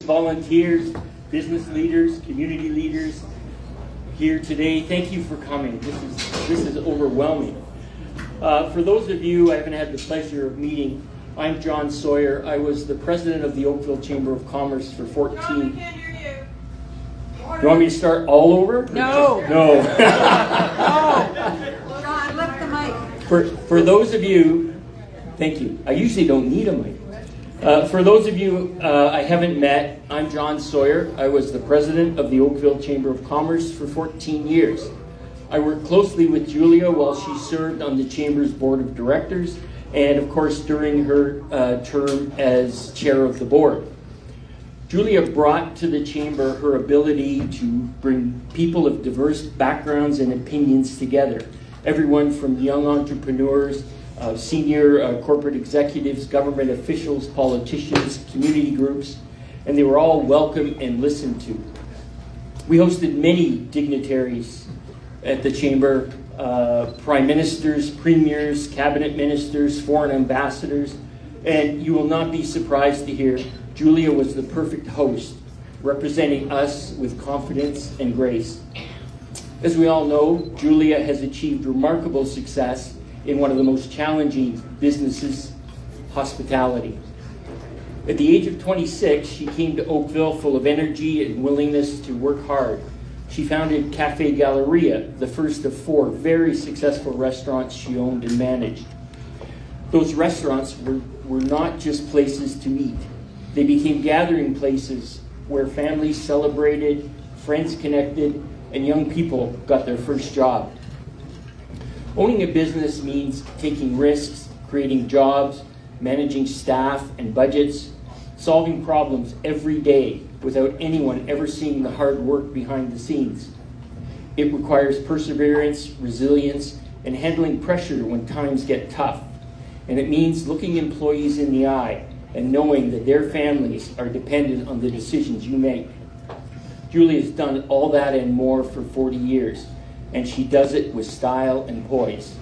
volunteers, business leaders, community leaders here today. Thank you for coming. This is overwhelming. For those of you I haven't had the pleasure of meeting, I'm John Sawyer. I was the president of the Oakville Chamber of Commerce for 14. John, we can't hear you. You want me to start all over? No. No. John, lift the mic. For those of you, thank you. I usually don't need a mic. For those of you I haven't met, I'm John Sawyer. I was the president of the Oakville Chamber of Commerce for 14 years. I worked closely with Julia while she served on the Chamber's board of directors, and of course during her term as chair of the board. Julia brought to the Chamber her ability to bring people of diverse backgrounds and opinions together. Everyone from young entrepreneurs, senior corporate executives, government officials, politicians, community groups, and they were all welcome and listened to. We hosted many dignitaries at the Chamber, prime ministers, premiers, cabinet ministers, foreign ambassadors, and you will not be surprised to hear Julia was the perfect host, representing us with confidence and grace. As we all know, Julia has achieved remarkable success in one of the most challenging businesses, hospitality. At the age of 26, she came to Oakville full of energy and willingness to work hard. She founded Cafe Galleria, the first of 4 very successful restaurants she owned and managed. Those restaurants were not just places to eat. They became gathering places where families celebrated, friends connected, and young people got their first job. Owning a business means taking risks, creating jobs, managing staff and budgets, solving problems every day without anyone ever seeing the hard work behind the scenes. It requires perseverance, resilience, and handling pressure when times get tough. And it means looking employees in the eye and knowing that their families are dependent on the decisions you make. Julie has done all that and more for 40 years, and she does it with style and poise.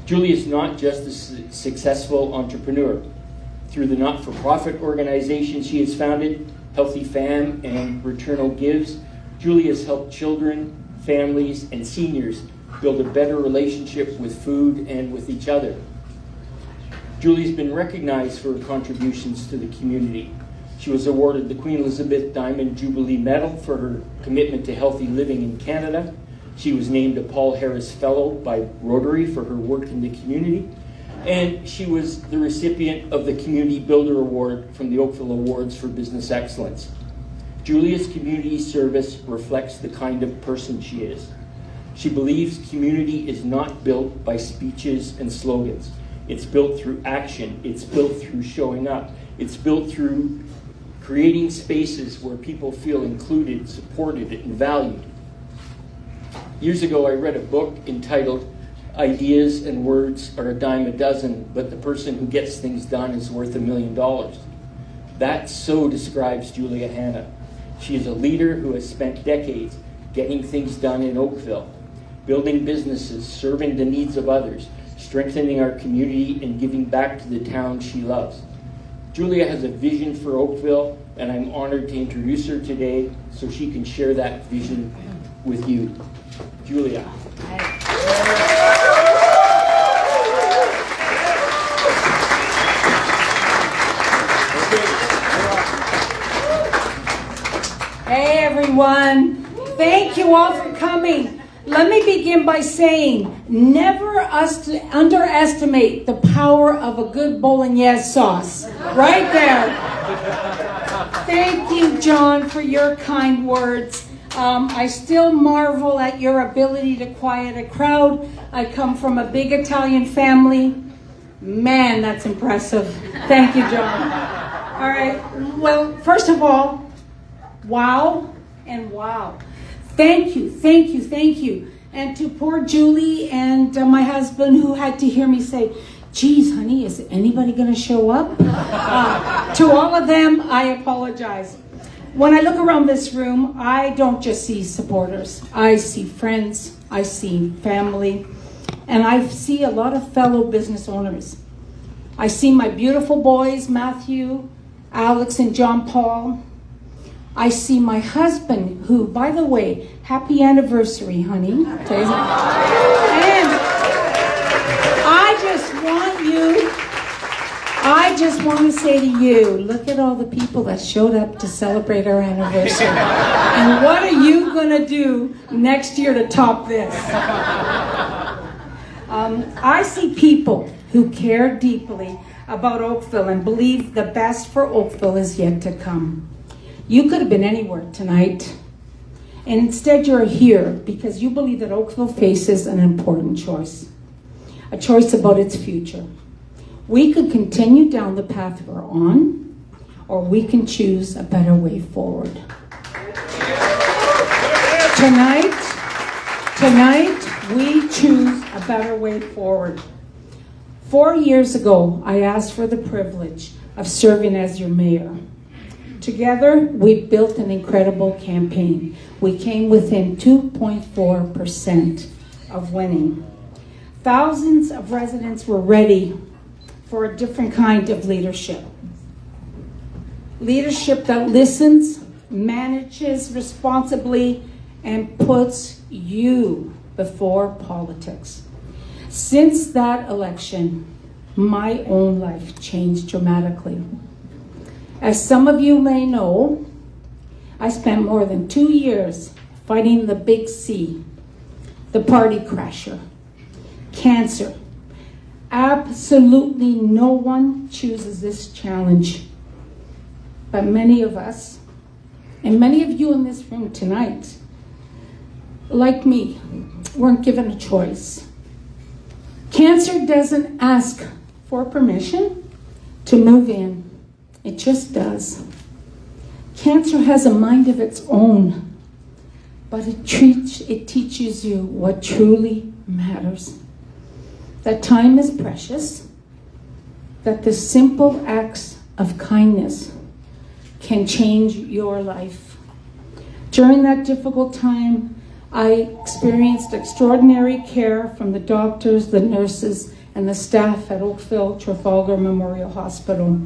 Julie is not just a successful entrepreneur. Through the not-for-profit organization she has founded, Healthy Fam and Returnal Gives, Julie has helped children, families, and seniors build a better relationship with food and with each other. Julie's been recognized for her contributions to the community. She was awarded the Queen Elizabeth Diamond Jubilee Medal for her commitment to healthy living in Canada. She was named a Paul Harris Fellow by Rotary for her work in the community. And she was the recipient of the Community Builder Award from the Oakville Awards for Business Excellence. Julia's community service reflects the kind of person she is. She believes community is not built by speeches and slogans. It's built through action. It's built through showing up. It's built through creating spaces where people feel included, supported, and valued. Years ago, I read a book entitled Ideas and Words Are a Dime a Dozen, but the person who gets things done is worth $1 million. That so describes Julia Hanna. She is a leader who has spent decades getting things done in Oakville, building businesses, serving the needs of others, strengthening our community, and giving back to the town she loves. Julia has a vision for Oakville, and I'm honored to introduce her today so she can share that vision with you. Julia. Hey everyone, thank you all for coming. Let me begin by saying, never underestimate the power of a good bolognese sauce. Right there. Thank you, John, for your kind words. I still marvel at your ability to quiet a crowd. I come from a big Italian family. Man, that's impressive. Thank you, John. All right. Well, first of all, wow and wow. Thank you. And to poor Julie and my husband who had to hear me say, geez, honey, is anybody going to show up? To all of them, I apologize. When I look around this room, I don't just see supporters. I see friends, I see family, and I see a lot of fellow business owners. I see my beautiful boys, Matthew, Alex and John Paul. I see my husband, who, by the way, happy anniversary, honey. And I just want to say to you, look at all the people that showed up to celebrate our anniversary. And what are you going to do next year to top this? I see people who care deeply about Oakville and believe the best for Oakville is yet to come. You could have been anywhere tonight, and instead you're here because you believe that Oakville faces an important choice, a choice about its future. We could continue down the path we're on, or we can choose a better way forward. Tonight, we choose a better way forward. 4 years ago, I asked for the privilege of serving as your mayor. Together, we built an incredible campaign. We came within 2.4% of winning. Thousands of residents were ready for a different kind of leadership. Leadership that listens, manages responsibly, and puts you before politics. Since that election, my own life changed dramatically. As some of you may know, I spent more than 2 years fighting the big C, the party crasher, cancer. Absolutely no one chooses this challenge. But many of us, and many of you in this room tonight, like me, weren't given a choice. Cancer doesn't ask for permission to move in. It just does. Cancer has a mind of its own, but it teaches you what truly matters. That time is precious, that the simple acts of kindness can change your life. During that difficult time, I experienced extraordinary care from the doctors, the nurses, and the staff at Oakville Trafalgar Memorial Hospital.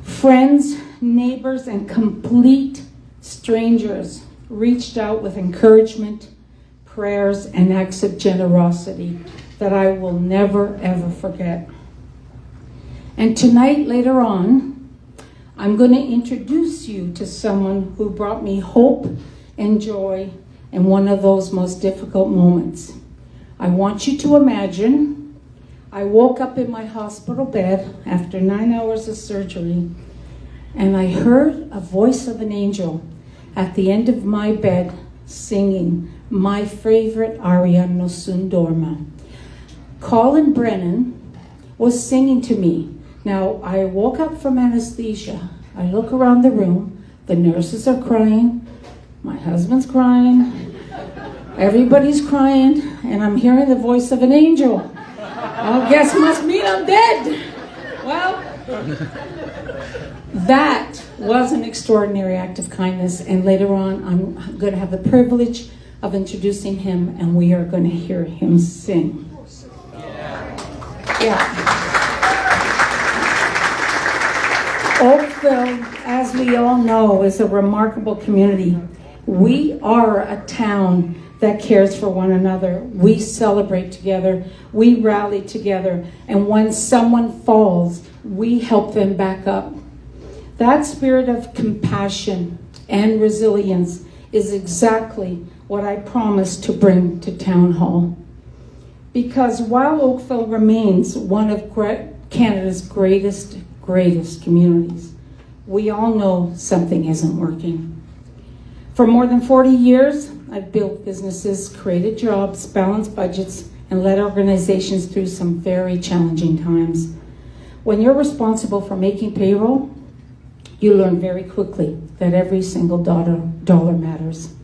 Friends, neighbors, and complete strangers reached out with encouragement, prayers, and acts of generosity that I will never, ever forget. And tonight, later on, I'm going to introduce you to someone who brought me hope and joy in one of those most difficult moments. I want you to imagine I woke up in my hospital bed after 9 hours of surgery, and I heard a voice of an angel at the end of my bed singing my favorite aria, Nosun Dorma. Colin Brennan was singing to me. Now, I woke up from anesthesia. I look around the room. The nurses are crying. My husband's crying. Everybody's crying. And I'm hearing the voice of an angel. I guess must mean I'm dead. Well, that was an extraordinary act of kindness. And later on, I'm going to have the privilege of introducing him, and we are going to hear him sing. Yeah. Oakville, as we all know, is a remarkable community. We are a town that cares for one another. We celebrate together. We rally together. And when someone falls, we help them back up. That spirit of compassion and resilience is exactly what I promised to bring to Town Hall. Because while Oakville remains one of Canada's greatest communities, we all know something isn't working. For more than 40 years, I've built businesses, created jobs, balanced budgets, and led organizations through some very challenging times. When you're responsible for making payroll, you learn very quickly that every single dollar matters.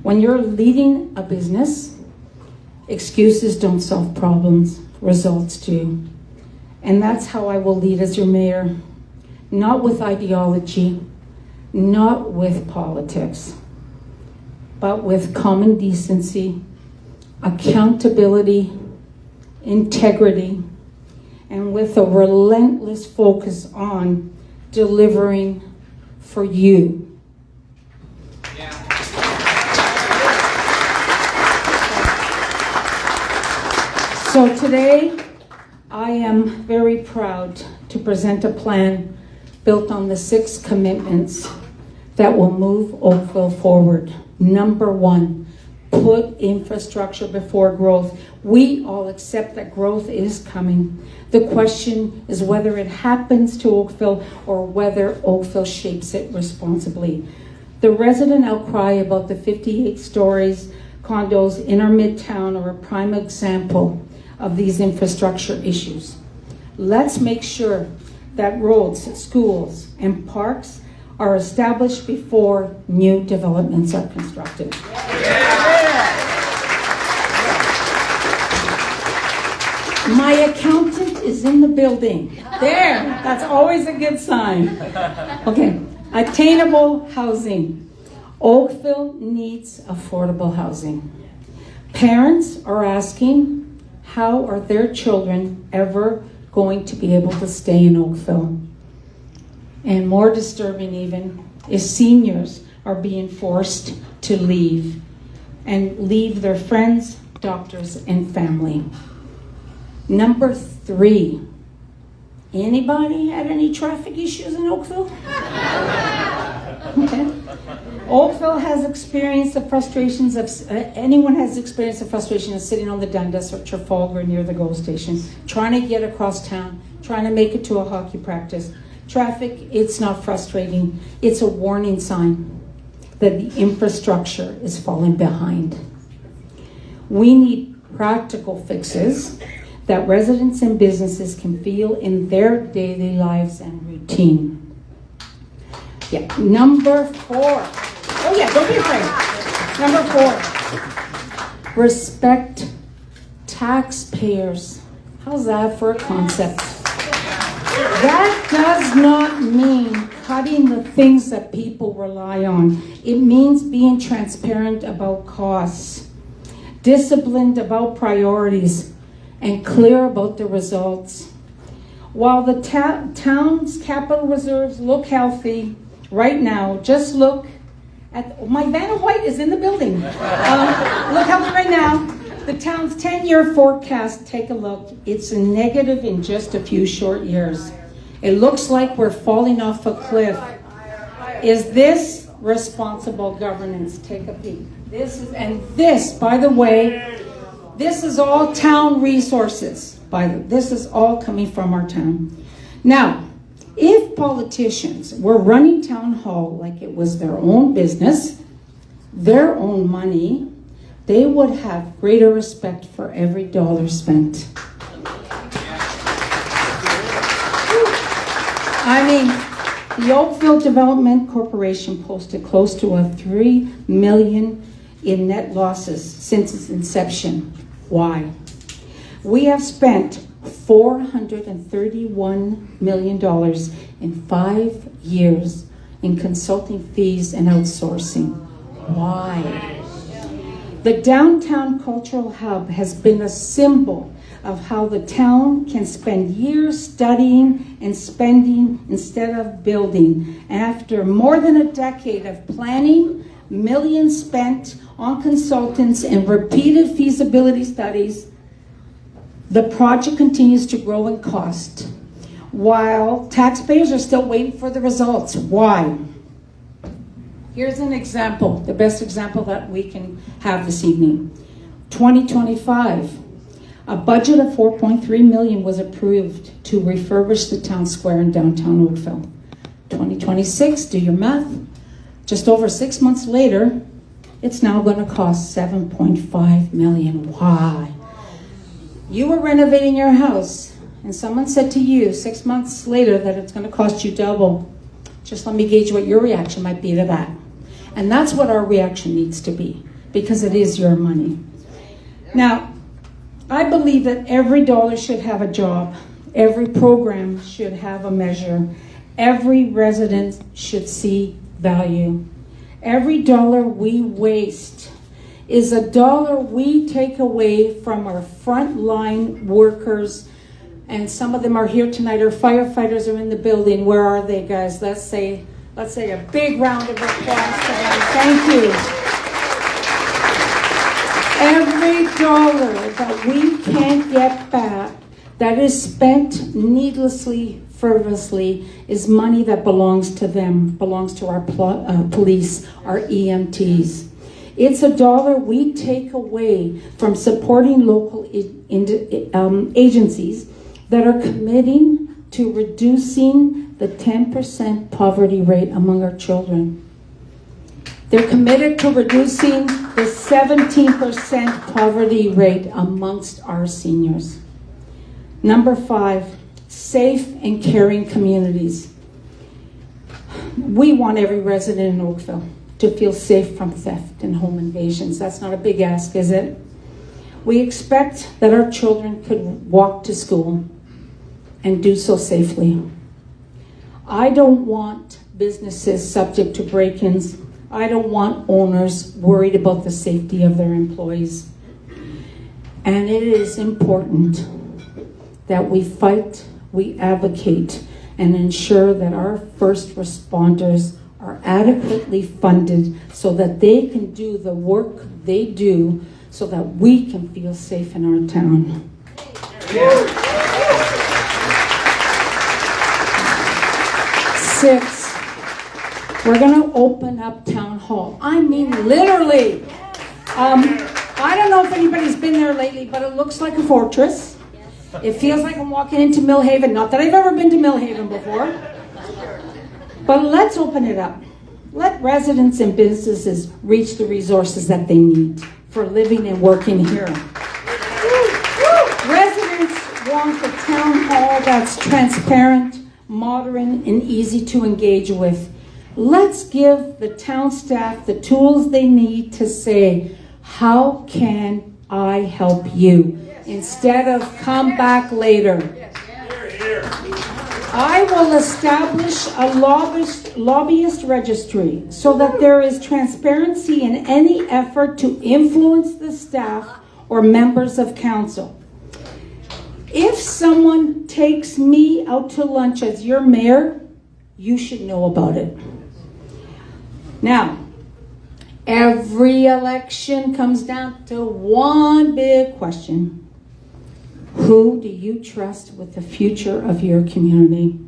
When you're leading a business, excuses don't solve problems, results do. And that's how I will lead as your mayor. Not with ideology, not with politics, but with common decency, accountability, integrity, and with a relentless focus on delivering for you. So today, I am very proud to present a plan built on the 6 commitments that will move Oakville forward. Number 1, put infrastructure before growth. We all accept that growth is coming. The question is whether it happens to Oakville or whether Oakville shapes it responsibly. The resident outcry about the 58 stories condos in our midtown are a prime example of these infrastructure issues. Let's make sure that roads, schools, and parks are established before new developments are constructed. My accountant is in the building. There, that's always a good sign. Okay, attainable housing. Oakville needs affordable housing. Parents are asking, how are their children ever going to be able to stay in Oakville? And more disturbing even is seniors are being forced to leave and leave their friends, doctors, and family. Number 3, anybody had any traffic issues in Oakville? Okay. Oakville has experienced the frustrations of, anyone has experienced the frustration of sitting on the Dundas or Trafalgar near the GO station, trying to get across town, trying to make it to a hockey practice. Traffic, it's not frustrating. It's a warning sign that the infrastructure is falling behind. We need practical fixes that residents and businesses can feel in their daily lives and routine. Yeah, number 4. Oh yeah, don't be afraid. Number 4, respect taxpayers. How's that for a concept? That does not mean cutting the things that people rely on. It means being transparent about costs, disciplined about priorities, and clear about the results. While the town's capital reserves look healthy right now, just look at, my Vanna White is in the building. Look healthy right now. The town's 10-year forecast, take a look. It's a negative in just a few short years. It looks like we're falling off a cliff. Is this responsible governance? Take a peek. This, by the way, this is all town resources. This is all coming from our town. Now, if politicians were running town hall like it was their own business, their own money, they would have greater respect for every dollar spent. I mean, the Oakville Development Corporation posted close to $3 million in net losses since its inception. Why? We have spent $431 million in 5 years in consulting fees and outsourcing. Why? The downtown cultural hub has been a symbol of how the town can spend years studying and spending instead of building. After more than a decade of planning, millions spent on consultants and repeated feasibility studies, the project continues to grow in cost, while taxpayers are still waiting for the results. Why? Here's an example, the best example that we can have this evening. 2025, a budget of $4.3 million was approved to refurbish the town square in downtown Oakville. 2026, do your math, just over 6 months later, it's now going to cost $7.5 million. Why? You were renovating your house, and someone said to you 6 months later that it's going to cost you double. Just let me gauge what your reaction might be to that. And that's what our reaction needs to be, because it is your money. Now, I believe that every dollar should have a job. Every program should have a measure. Every resident should see value. Every dollar we waste is a dollar we take away from our frontline workers and some of them are here tonight. Our firefighters are in the building. Where are they, guys? Let's say a big round of applause to them. Thank you. Every dollar that we can't get back, that is spent needlessly, frivolously, is money that belongs to them, belongs to our police, our EMTs. It's a dollar we take away from supporting local agencies that are committing to reducing the 10% poverty rate among our children. They're committed to reducing the 17% poverty rate amongst our seniors. Number 5, safe and caring communities. We want every resident in Oakville to feel safe from theft and home invasions. That's not a big ask, is it? We expect that our children could walk to school and do so safely. I don't want businesses subject to break-ins. I don't want owners worried about the safety of their employees. And it is important that we fight, we advocate, and ensure that our first responders are adequately funded so that they can do the work they do so that we can feel safe in our town. Yeah. 6, we're going to open up Town Hall. I mean, literally. I don't know if anybody's been there lately, but it looks like a fortress. It feels like I'm walking into Millhaven. Not that I've ever been to Millhaven before. But let's open it up. Let residents and businesses reach the resources that they need for living and working here. Residents want a town hall that's transparent, modern, and easy to engage with. Let's give the town staff the tools they need to say, how can I help you? Instead of come back later. I will establish a lobbyist registry so that there is transparency in any effort to influence the staff or members of council. If someone takes me out to lunch as your mayor, you should know about it. Now, every election comes down to one big question. Who do you trust with the future of your community?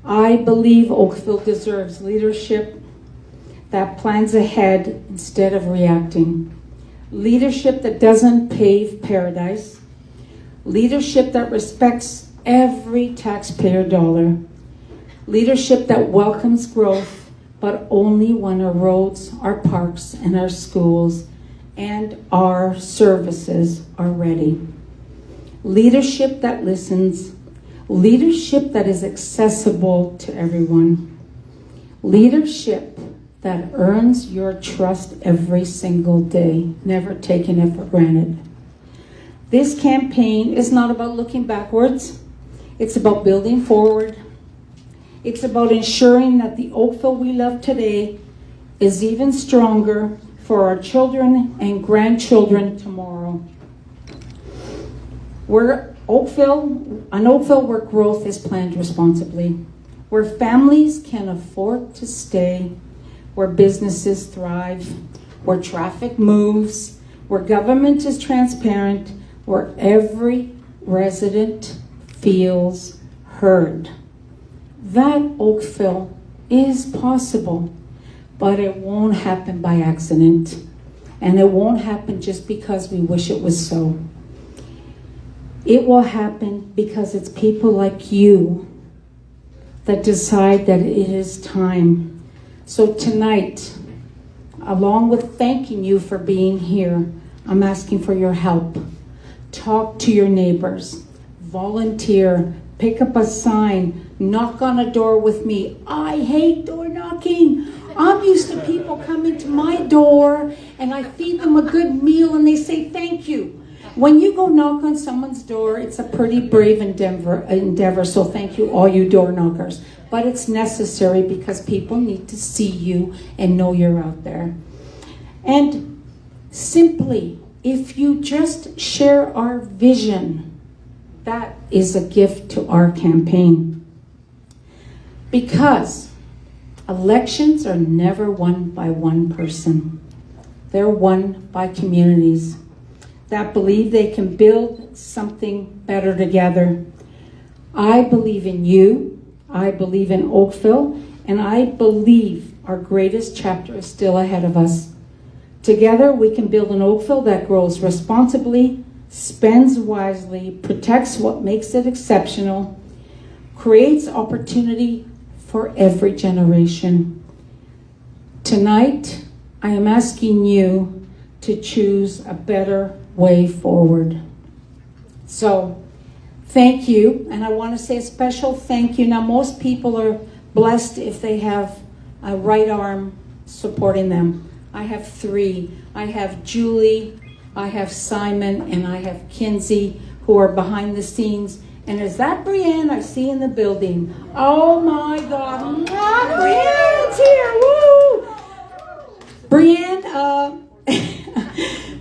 I believe Oakville deserves leadership that plans ahead instead of reacting. Leadership that doesn't pave paradise. Leadership that respects every taxpayer dollar. Leadership that welcomes growth, but only when our roads, our parks, and our schools and our services are ready. Leadership that listens. Leadership that is accessible to everyone. Leadership that earns your trust every single day, never taking it for granted. This campaign is not about looking backwards. It's about building forward. It's about ensuring that the Oakville we love today is even stronger for our children and grandchildren tomorrow. An Oakville where growth is planned responsibly, where families can afford to stay, where businesses thrive, where traffic moves, where government is transparent, where every resident feels heard. That Oakville is possible, but it won't happen by accident, and it won't happen just because we wish it was so. It will happen because it's people like you that decide that it is time. So tonight, along with thanking you for being here, I'm asking for your help. Talk to your neighbors, volunteer, pick up a sign, knock on a door with me. I hate door knocking. I'm used to people coming to my door and I feed them a good meal and they say thank you. When you go knock on someone's door, it's a pretty brave endeavor, so thank you, all you door knockers. But it's necessary because people need to see you and know you're out there. And simply, if you just share our vision, That is a gift to our campaign. Because elections are never won by one person. They're won by communities that believe they can build something better together. I believe in you. I believe in Oakville. And I believe our greatest chapter is still ahead of us. Together, we can build an Oakville that grows responsibly, spends wisely, protects what makes it exceptional, creates opportunity for every generation. Tonight, I am asking you to choose a better way forward. So, thank you, and I want to say a special thank you. Now, most people are blessed if they have a right arm supporting them. I have 3. I have Julie, I have Simon, and I have Kinsey, who are behind the scenes. And is that Brienne I see in the building? Oh my God, Brienne's here, woo! Brienne,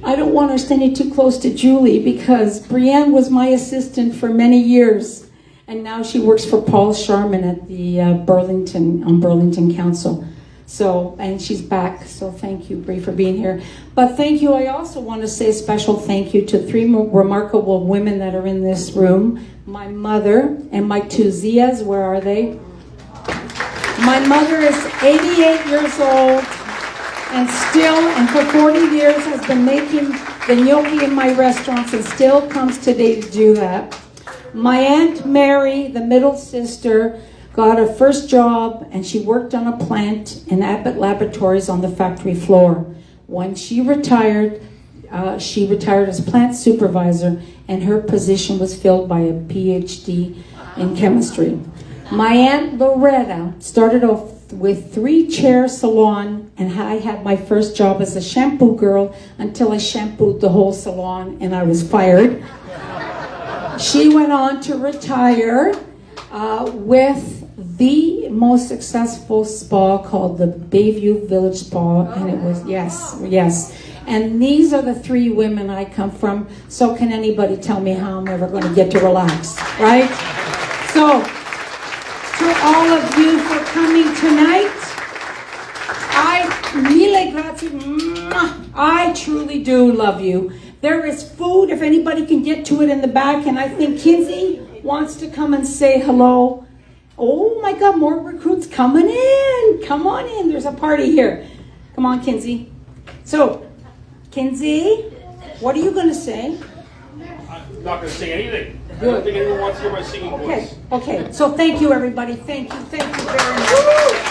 I don't want to stand you too close to Julie because Brienne was my assistant for many years. And now she works for Paul Sharman at the Burlington Council. So, and she's back. So thank you, Brie, for being here. But thank you. I also want to say a special thank you to 3 remarkable women that are in this room. My mother and my 2 Zias. Where are they? My mother is 88 years old and for 40 years has been making the gnocchi in my restaurants and still comes today to do that. My Aunt Mary, the middle sister, got her first job and she worked on a plant in Abbott Laboratories on the factory floor. When she retired as plant supervisor and her position was filled by a PhD in chemistry. My Aunt Loretta started off with 3-chair salon and I had my first job as a shampoo girl until I shampooed the whole salon and I was fired. She went on to retire with the most successful spa called the Bayview Village Spa, and it was, yes. And these are the 3 women I come from, so can anybody tell me how I'm ever going to get to relax, right? So, to all of you for coming tonight, I truly do love you. There is food, if anybody can get to it in the back, and I think Kinsey wants to come and say hello. Oh my God, more recruits coming in. Come on in, there's a party here. Come on, Kinsey. So, Kinsey, what are you going to say? I'm not going to say anything. I don't think anyone wants to hear my singing voice. Okay, so thank you, everybody. Thank you very much.